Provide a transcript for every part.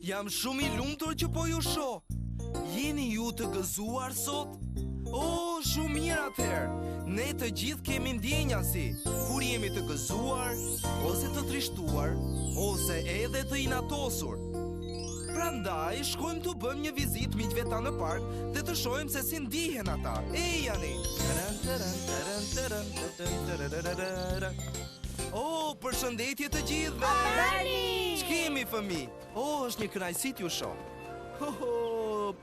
Jam shumë I lumtur që po ju shoh. Jeni ju të gëzuar sot? Oh, shumë mirë atëherë. Ne të gjithë kemi ndjenja si kur jemi të gëzuar, ose të trishtuar, ose edhe të inatosur. Prandaj shkojmë të bëjmë një vizitë miqve ta në park dhe të shohim se si ndihen ata. Jani. Oh, përshëndetje të gjithëve. Ç'kemi fëmijë? Oh, është një kënaqësi t'ju shoh.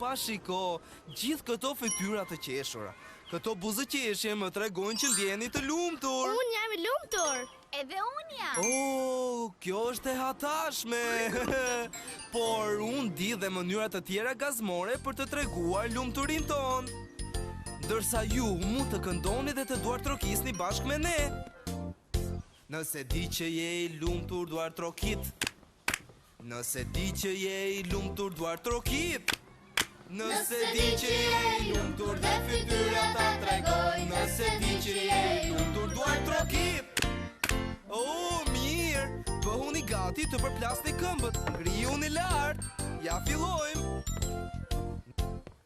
Pa shiko, gjithë këto fytyra të qeshura, këto buzëqeshje më tregojnë që ndjeni të lumtur. Unë jam I lumtur. Edhe unë jam. Oh, kjo është e hatashme. Por unë di dhe mënyra të tjera gazmore për të treguar lumturin ton. Ndërsa ju mund të këndoni dhe të duartrokisni bashkë me ne. Nëse di që je I lumtur duartrokit. Nëse di që je I lumtur duartrokit. Nëse di që je I lumtur dhe fytyrat ta tregojnë. Nëse di që je I lumtur duartrokit. Oh, mirë, bëhuni gati të përplasni këmbët. Ngrijuni lart. Ja fillojmë.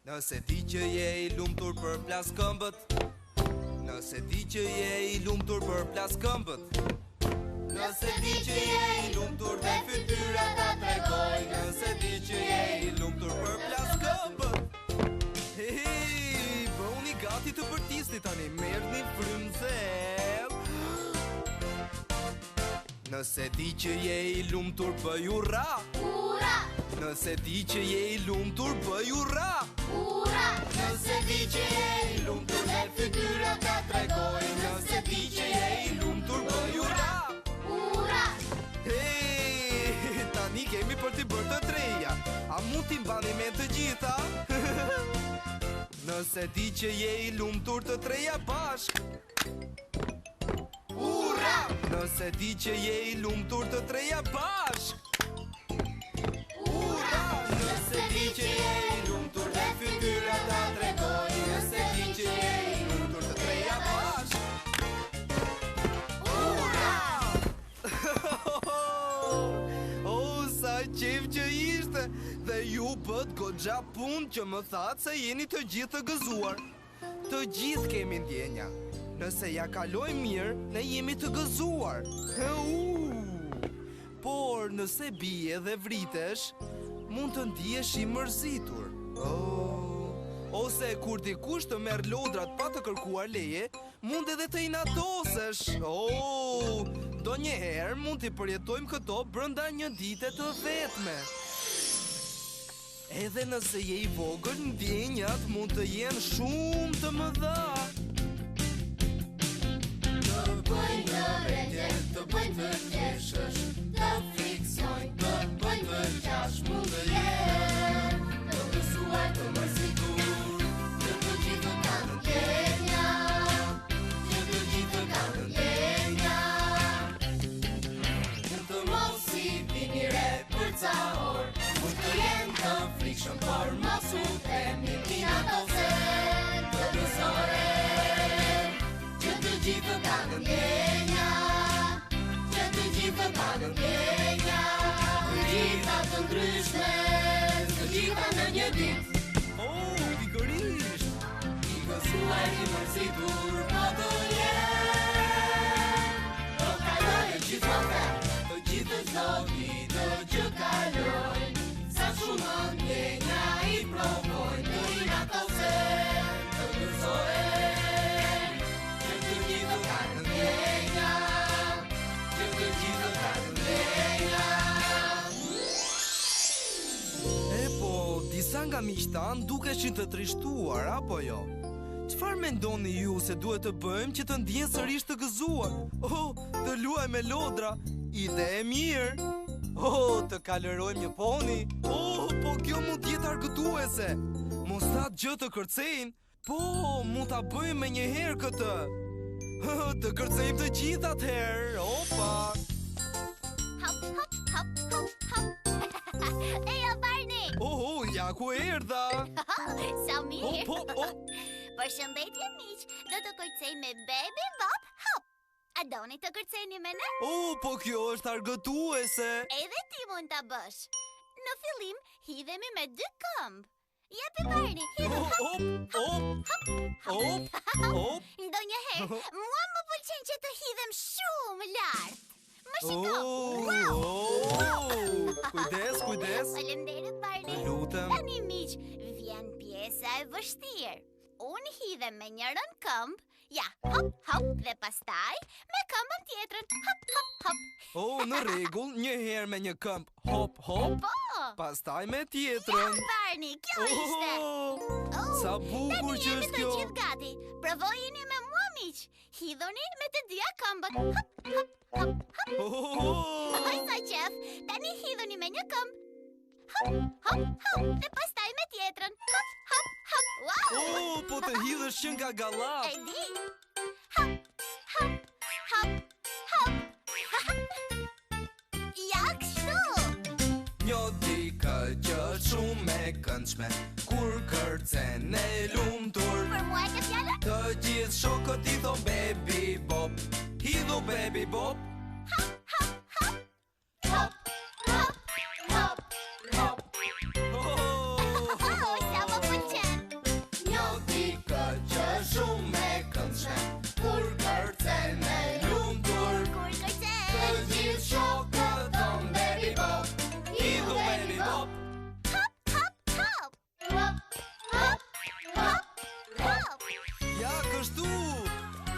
Nëse di që je I lumtur përplas këmbët. Nëse di që je I lumtur përplas këmbët. Nëse di që je I lumtur dhe fytyrat ta tregojnë. Nëse di që je I lumtur përplas këmbët. Hey, bëhuni gati të përtisni tani. Merrni frymëzell. Nëse di që je I lumtur bëj ura. Ura! Nëse di që je I lumtur bëj ura. Ura! Nëse di që je I lumtur dhe fytyrat ta tregojnë. Nëse di që je I lumtur bëj ura. Ura! Hey, tani kemi për t'i bërë të treja. A mund t'i mbani me të gjitha? Nëse di që je I lumtur të treja bashk. Ura! Nëse di që je I lumtur të treja bashk. Ura! Nëse di që je I lumtur dhe fytyrat ta tregojnë. Nëse di që je I lumtur të treja bashk. Ura! Oh, sa qef që ishte. Dhe ju bët goxha punë që më thatë se jeni të gjithë të gëzuar. Të gjithë kemi ndjenja. Nëse ja kaloj mirë, ne jemi të gëzuar. Por nëse bie dhe vritesh, mund të ndihesh I mërzitur. Ose kur dikush të merr lodrat pa të kërkuar leje, mund edhe të inatosesh. Donjëherë mund t'i përjetojmë këto brenda një dite të vetme. Edhe nëse je I vogël, ndjenjat mund të jenë shumë të mëdha. Të bëjnë të rejtje, të bëjnë të qeshësh, të friksojnë, të bëjnë të qash mund të jenë. Të gëzuar të mërzitur, që të gjithë kanë ndjenja. Që të gjithë kanë ndjenja. Mund të mos I vini re për ca orë. Mund të jenë të frikshëm, por mos u themi inatosen. Të gëzoren, që të gjithë kanë ndjenja. Që të gjithë kanë ndjenja. Të gjitha të ndryshme, të gjitha në një ditë. Oh, pikërisht. I gëzuar I mërzitur, po të jenë. Do kalojnë gjithmonë, të gjithë çdo ditë që kalojnë. Sa shumë ndjenja I provojnë, të inatosen, të gëzohen. Që të gjithë kanë ndjenja. Që të gjithë kanë ndjenja. Po, disa nga miqtan dukeshin të trishtuar, apo jo? Çfarë mendoni ju se duhet të bëjmë që të ndjenë sërish të gëzuar? Oh, të luaj me lodra, ide e mirë. Oh, të kalërojmë një poni. Oh, po kjo mund t'jetë argëtuese. Mos thatë gjë të kërcejnë. Po, mund t'a bëjmë me një herë këtë. Të kërcejmë të gjithë atëherë. Opa. Hop, hop, hop, hop, hop. Eja Barney! Oh, ja ku erdha. Sa mirë! Oh. Përshëndetje miq, do të kërcej me baby bop hop. A doni të kërceni me ne? Oh, po kjo është argëtuese. Edhe ti mund ta bësh. në fillim hidhemi me 2 këmbë. Jepi Barney, hidhem Op. Ndonjëherë, mua më pëlqen që të hidhem shumë lart. Më shiko. Kujdes. Faleminderit Barney. Lutem. Tani miq, vjen pjesa e vështirë. Unë hidhem me njërën këmbë, ja, hop, dhe pastaj me këmbën tjetrën, hop. Në rregull, një herë me një këmbë, hop, Po, pastaj me tjetrën. Barney, kjo ishte. Sa bukur që është kjo. Tani jemi të gjithë gati. Provojini me mua miq. Hidhuni me të dyja këmbët. Hop. Oj, sa qef. Tani hidhuni me një këmbë. Hop, dhe pastaj me tjetrën. Hop. Wow! Po të hidhësh që nga gallat. E di. Hop. Ja, kështu. Një dikë që shumë e këndshme, kur kërcen e lumtur. Për mua e ke fjallën? Të gjithë shokët i thon baby bop. Hidhu baby bop. Hop. Sa më pëlqen. Një dikë që shumë e këndshme, kur kërcen e lumtur. Kur Të kërcen. gjithë shokët thon baby bop. Hidhu baby bop. Hop. Ja kështu.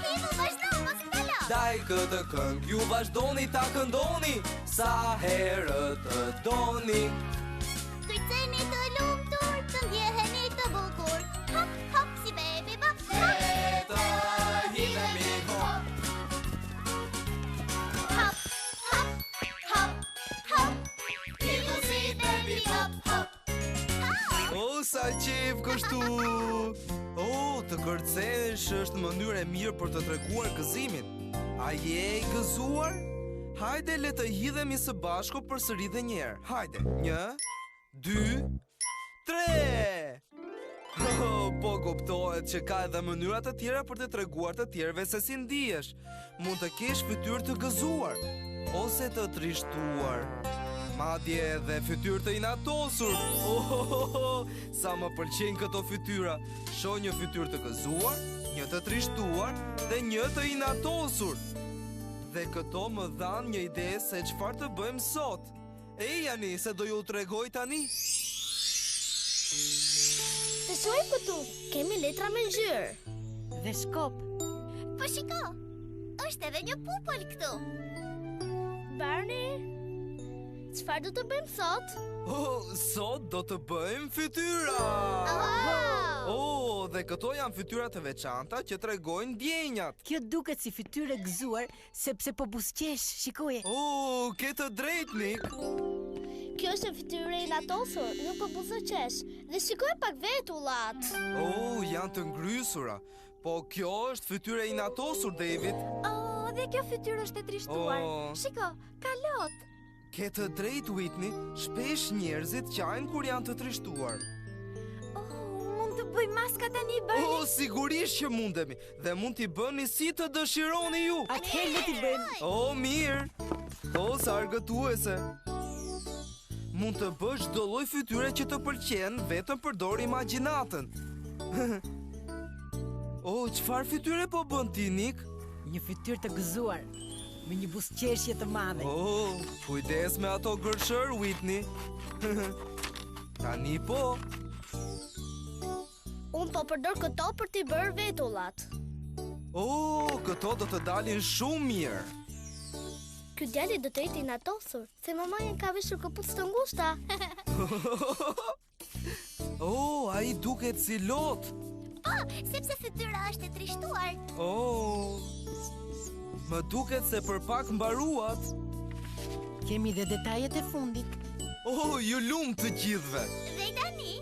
Hidhu vazhdo, mos ndalo. Daj këtë këngë, ju vazhdoni ta këndoni, sa herë të doni. Kërceni të lumtur, të ndjeheni të bukur. Hop, si baby bop. Le të hidhemi hop. Hop. Hidhu si baby bop. Sa qef kështu. Të kërcesh është mënyrë e mirë për të treguar gëzimin. A je i gëzuar? Hajde le të hidhemi së bashku përsëri dhe një herë. Hajde. 1, 2, 3. Po kuptohet që ka edhe mënyra të tjera për të treguar të tjerëve se si ndihesh. Mund të kesh fytyrë të gëzuar ose të trishtuar. Madje edhe fytyrë të inatosur. Sa më pëlqejnë këto fytyra. Shoh një fytyrë të gëzuar, një të trishtuar dhe një të inatosur. Dhe këto më dhan një ide se çfarë të bëjmë sot. Jani, se do ju tregoj tani. Të shoj këtu, kemi letra me ngjyrë. Dhe shkop. Po shiko, është edhe një pupull këtu. Barney, çfarë do të bëjmë sot? Sot do të bëjmë fytyra. Dhe këto janë fytyra të veçanta që tregojnë ndjenjat. Kjo duket si fytyrë e gëzuar sepse po buzëqesh, shikoje. Ke të drejtë, Nik. Kjo është fytyrë e inatosur, nuk po buzëqesh. Dhe shikoj pak vetullat. Janë të ngrysura. Po kjo është fytyra e inatosur, David. Dhe kjo fytyrë është e trishtuar. Shiko, ka lot. Ke të drejtë, Whitney. Shpesh njerëzit qajnë kur janë të trishtuar. Mund të bëj maska tani, Barney? Sigurisht që mundemi. Dhe mund t'i bëni si të dëshironi ju. Atëherë le t'i bëjmë. Mirë. Sa argëtuese. Mund të bësh çdo lloj fytyre që të pëlqen, vetëm përdor imagjinatën. Çfarë fytyre po bën ti, Nik? Një fytyrë të gëzuar me një buzëqeshje të madhe. Kujdes me ato gërshër, Whitney. Tani po. Unë po përdor këto për t'i bërë vetullat. Këto do të dalin shumë mirë. Ky djali do të jetë inatosur, se mamaja ka veshur këpucë të ngushta. Ai duket si lot. Sepse fytyra është e trishtuar. Më duket se për pak mbaruat. Kemi dhe detajet e fundit. Ju lumë të gjithve. Dhe tani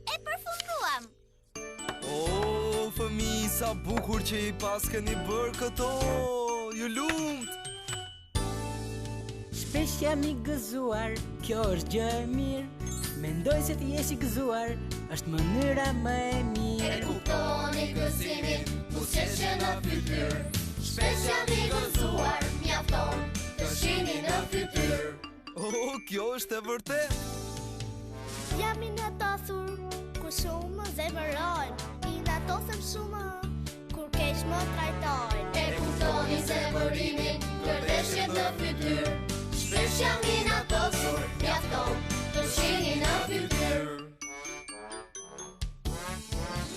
e përfunduam. Fëmijë, sa bukur që i pas keni bërë këto. Ju lumt. Shpesh jam i gëzuar, kjo është gjë e mirë. Mendoj se ti jesh i gëzuar, është mënyra më e mirë. E kuptoni gëzimin, buzëqeshje në fytyrë. Shpesh jam i gëzuar, mjafton të shihni në fytyrë. Oh, kjo është e vërtet. Jam i natosur, kur shumë zemërojnë. I natosëm shumë, kur keq më trajtojnë. E kuptoni zemërimin, ndërdeshje në fytyr. Shpesh jam i natosur, mjafton të shihni në fytyr.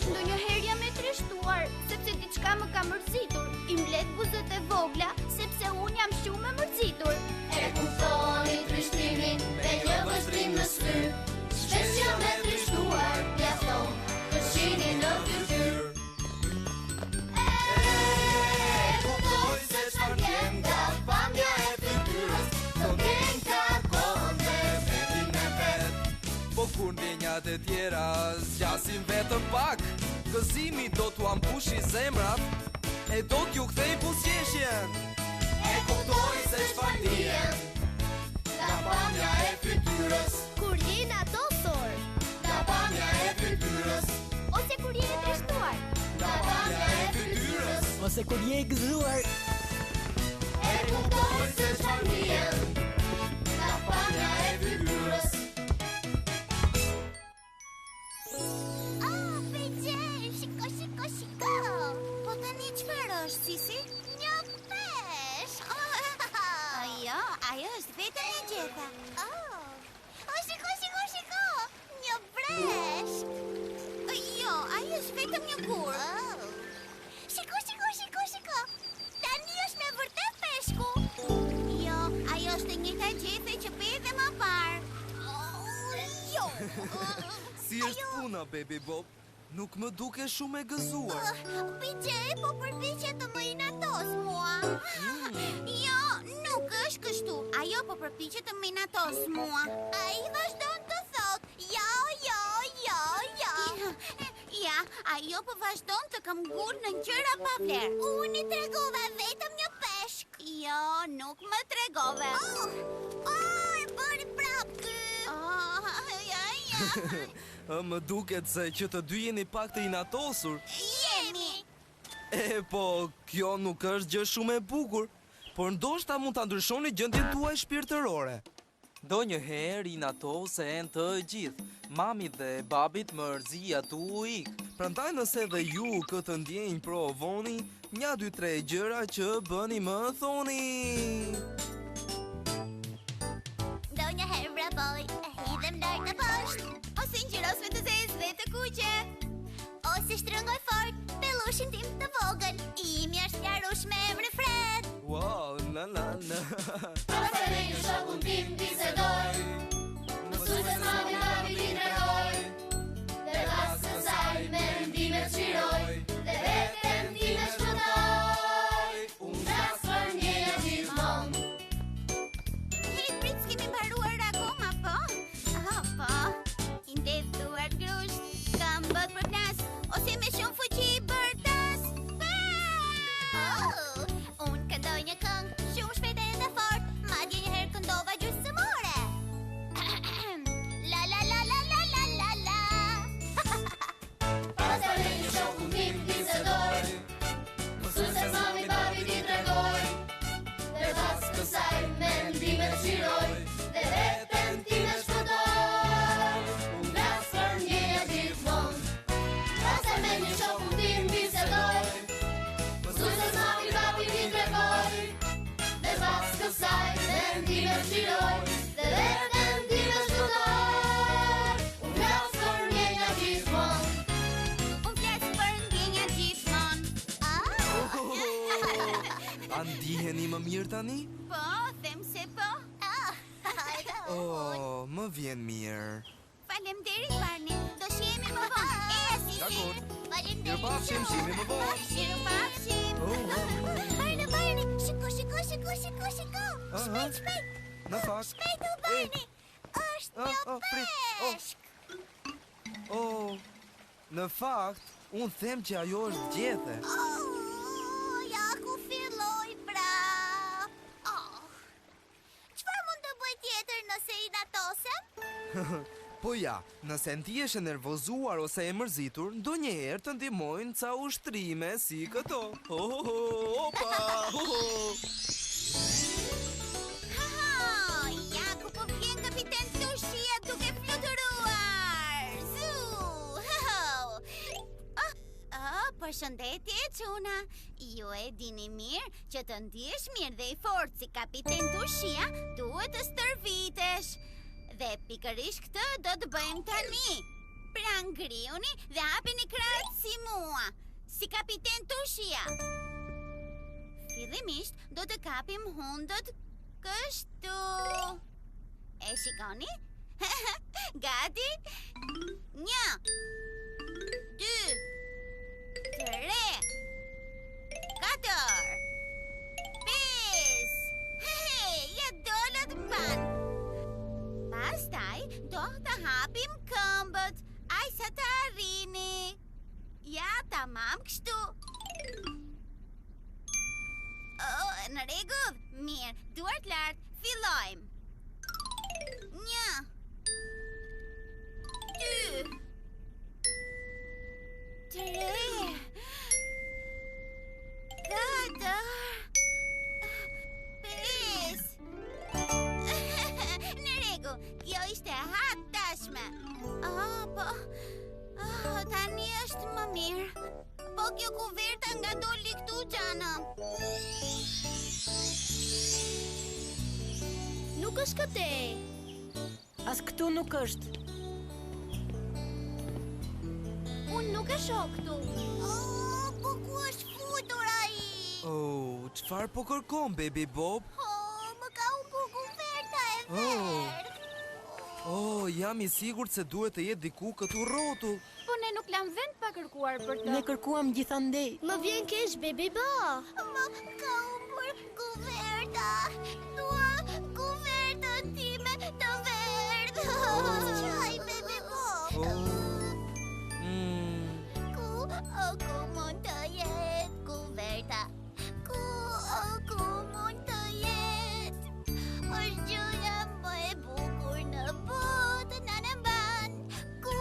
Ndonjëherë jam e trishtuar, sepse diçka më ka mërzitur. I mbledh buzët e vogla, sepse unë jam shumë e mërzitur. E kuptoni trishtimin dhe një vështrim në sy. Shpesh jam e trishtuar, mjafton të shihni në fytyr. E kuptoj se çfarë vjen nga pamja e fytyrës. Do vjen ka kohën dhe vetin me vet. Po kur ndjenjat e tjera zgjasin vetëm pak, gëzimi do t'u ampushi zemrat e do t'ju kthej buzëqeshjen. E kuptoj se çfarë ndjen nga pamja e fytyrës. Kur je natosur, Nga pamja e fytyrës. ose kur je i trishtuar. Nga pamja e fytyrës. Ose kur je i gëzuar. E kuptoj se çfarë ndjen nga pamja e fytyrës. Oh, pëlqej, shiko, shiko, shiko. Po tani çfarë është, Sisi? Një peshk. Ajo është vetëm e gjeta. Oh, shiko, shiko, shiko. Një breshk. Jo, ajo është vetëm një gur. Shiko, shiko, shiko, shiko. Tani është me vërtet peshku. Jo, ajo është e njëjta gjete që pete më parë. Jo. Si është puna, Baby Bob? Nuk më duke shumë e gëzuar. PJ, po përpiqet të më inatos mua. Jo, nuk është kështu. Ajo po përpiqet të më inatos mua. Ai vazhdon të thot, jo, jo, jo, jo. Ja, ajo po vazhdon të këmbgul në gjëra pa vlerë. Unë i tregova vetëm një peshk. Jo, nuk më tregove. E bëri prapë. Më duket se që të dy jeni pak të inatosur. Jemi. Po, kjo nuk është gjë shumë e bukur, por ndoshta mund ta ndryshoni gjendjen tuaj shpirtërore. Ndonjëherë inatosen të gjithë. Mami dhe babit mërzia tu ik. Prandaj nëse dhe ju këtë ndjenjë provoni, 1, 2, 3 gjëra që bëni më thoni. Ndonjëherë vrapoj, e hidhem lart në poshtë. Ose ngjyros me të zezë dhe të kuqe. Ose shtrëngoj fort pellushin tim të vogël. Imi është Jarush me emrin Fred. Wow, la la la. Pastaj me një shokun tim bisedoj. Mësues mami mami ti tregoj. Dhe pas kësaj mendimet shiroj. Dhe veten time shpëtoj. Unë flas për ndjenja gjithmonë. Hej, prit, s'kemi mbaruar akoma, po? Po. I ndetuar grusht, kam bët për knas, ose me shumë fuqi për tas. Unë këndoj një këngë, shumë shpejt edhe fort, madje njëherë këndova gjysmore. La la la la la la la la. Pastaj me një shokun tim bisedoj. Mësues mami babi ti tregoj. Dhe pas kësaj mendimet shiroj. Dhe veten time shpëtoj. Unë flas për ndjenja gjithmonë. Pastaj me një shokun tim bisedoj. Mësues mami babi ti tregoj. Dhe pas kësaj mendimet shiroj. Dhe veten time shpëtoj. Unë flas për ndjenja gjithmonë. Unë flas për ndjenja gjithmonë. A ndiheni më mirë tani? Po, them se po. Oh, më vjen mirë. Faleminderit, Barney. Do shihemi më vonë. Sisi. Dakor. Faleminderit. Mirupafshim, shihemi më vonë. Mirupafshim. Barney, shiko, shiko, shiko, shiko, shiko. Shpejt, shpejt. Në fakt. Shpejt, u Barney. Është një prit. peshk. Në fakt, unë them që ajo është gjethe. Ja ku filloj pra. Çfarë mund të bëj tjetër nëse i natosem? Po ja, nëse ndihesh e nervozuar ose e mërzitur, ndonjëherë të ndihmojnë ca ushtrime si këto. Opa! Haha, ja ku Përshëndetje, çuna. Ju e dini mirë që të ndihesh mirë dhe i fortë si kapiten Tushia, duhet të stërvitesh. Dhe pikërisht këtë do të bëjmë tani. Pra ngrihuni dhe hapini krahët si mua, si kapiten Tushia. Fillimisht do të kapim hundët kështu. E shikoni? Gati? 1, 2, 3, 4, 5. Hej, ja dolët pan. Pastaj do të hapim këmbët, aj sa të arrini. Ja, tamam kështu. Në rregull, mirë, duart lart, fillojmë. 1, 2, 3, 4, 5. Në rregull, kjo ishte hap tashme. Tani është më mirë. Po kjo kuverta nga doli këtu, Gjana. Nuk është këtej. As këtu nuk është. Unë nuk e shoh këtu. Po ku është futur ai? Oh, çfarë po kërkon, Baby Bob? Më ka humbur kuverta e verdh. Oh, jam i sigurt se duhet të jetë diku këtu rrotull. Po ne nuk lam vend pa kërkuar për të. Ne kërkuam gjithandej. Më vjen keq, Baby Bob. Më ka humbur kuverta. Dua kuvertën time të verdh. Çaj, Baby Bob. Ku mund të jetë kuverta? Ku mund të jetë? Është gjëja më e bukur në botë, në ban. Ku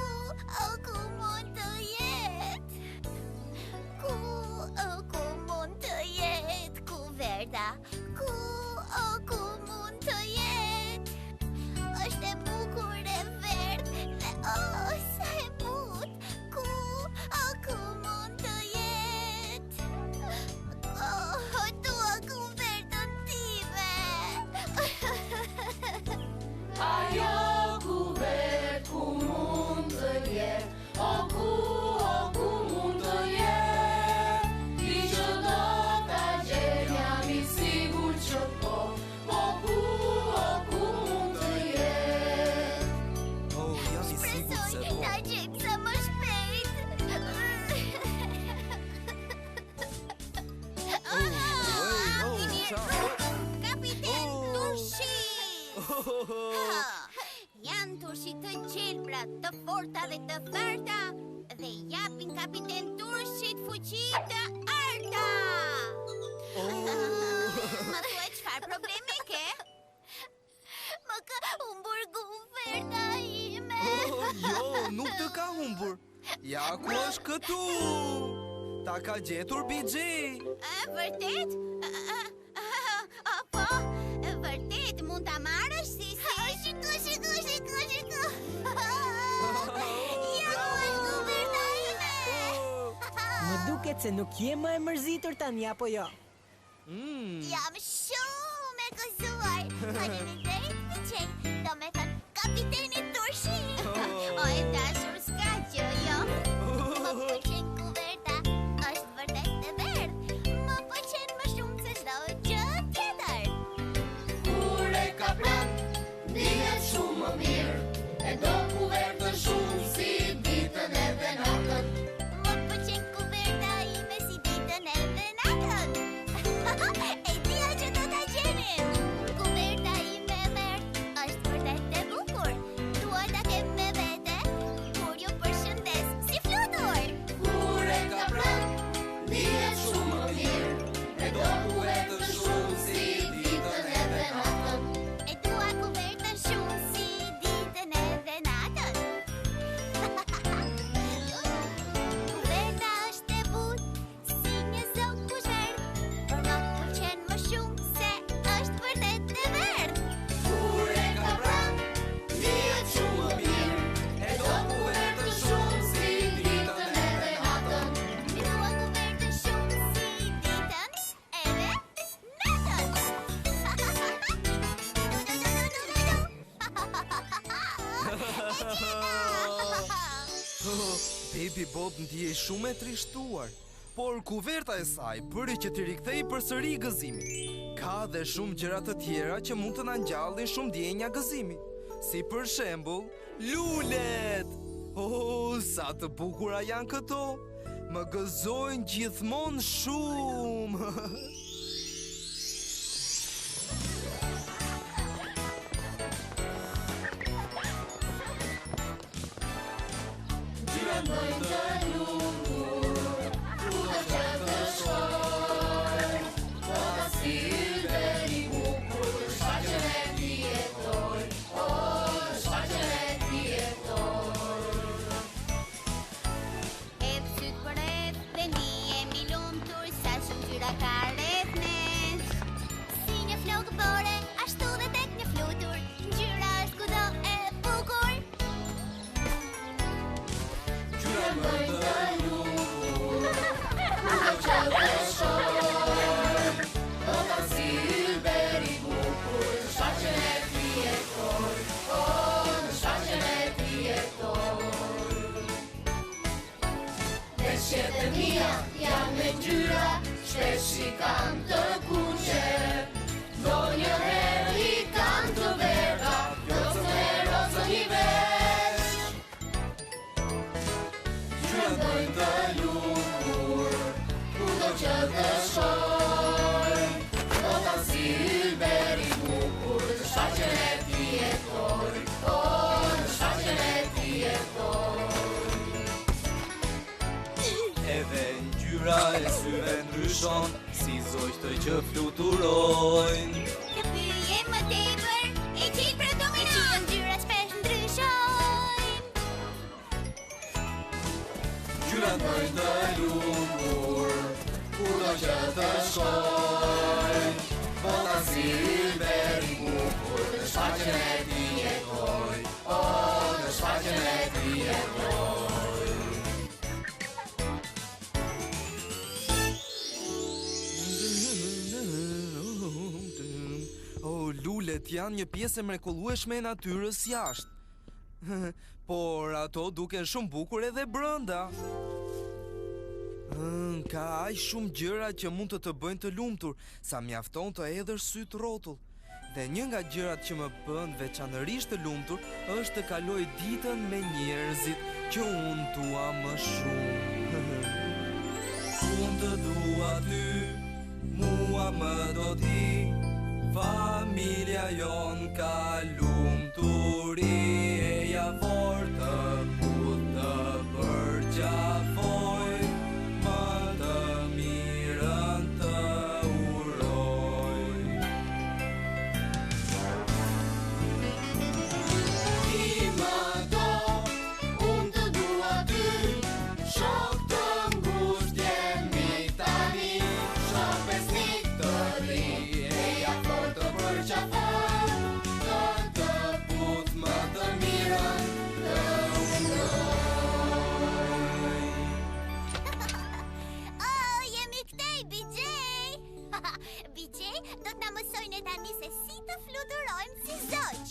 mund të jetë? Ku mund të jetë kuverta? Ku mund të jetë? Është e bukur e verdh dhe sa e butë. Ku mund të jetë? Dua kuvertën time. Ajo kuvert ku mund të jetë, o ku mund të jetë, i që do ta gjem, jam i sigurt që po, o ku mund të jetë. Oh, jam i sigurt se po. Ta gjem sa më shpejt. Kapiten Turshi. Janë turshi të gjelbra, të forta dhe të tharta, dhe japin kapiten Turshit fuqi të arta. Më thuaj çfarë problemi ke? Më ka humbur kuverta ime. Jo, nuk të ka humbur. Ja ku është këtu. Ta ka gjetur BJ. Vërtet? Po, vërtet mund ta marrësh Sisi? Shiko. Ja ku është kuverta ime. Më duket se nuk je më e mërzitur tani apo jo? Jam shumë e gëzuar. Faleminderit, BJ. Do me thënë kapiteni Turshi. O e dashur s'ka gjë, jo? Më pëlqen kuverta, është vërtet e verdh. Më pëlqen më shumë se çdo gjë tjetër. Kur e ka pranë, ndihet shumë më mirë, e do kuvertën shumë si ditën edhe natën. Më pëlqen kuverta ime si ditën edhe natën. E dia që do ta gjenim. Kuverta ime Baby Bob ndihej shumë e trishtuar, por kuverta e saj bëri që t'i rikthej përsëri gëzimin. Ka dhe shumë gjëra të tjera që mund të na ngjallin shumë ndjenja gëzimi, si për shembull, lulet. Oh, sa të bukura janë këto! Më gëzojnë gjithmonë shumë. Veshjet e mia janë me ngjyra, shpesh i kam të kuqe. Ndonjëherë i kam të verdha, plot me rozën i veç. Ngjyrat bëjnë të lumtur, kudo që të shkoj. Nota si ylber i bukur, në shfaqjen e ti jetoj. Oh, në shfaqjen e ti jetoj. Edhe ngjyra e syve ndryshon, si zogj që fluturojnë. Të pyje më tepër, e qik predominon, e ngjyrat shpesh ndryshojnë. Ngjyrat bëjnë të lumtur, kudo që të shkoj. Bota si ylber i bukur, në shfaqjen e ti jetoj. Oh, në shfaqjen e ti jetoj. Lulet janë një pjesë e mrekullueshme e natyrës jashtë. Por ato duken shumë bukur edhe brenda. Ka aq shumë gjëra që mund të bëjnë të lumtur, sa mjafton të hedhësh sy të rrotull. Dhe një nga gjërat që më bën veçanërisht të lumtur është të kaloj ditën me njerëzit që unë dua më shumë. Unë të dua ty, mua më do ti. Familja jon ka lumturi, eja fort të put të përgjafoj, më të mirën të uroj. Ti më do, unë të dua ty, shok të ngusht jemi tani, shok besnik të ri. BJ, do të na mësojnë tani se si të fluturojmë si zogj.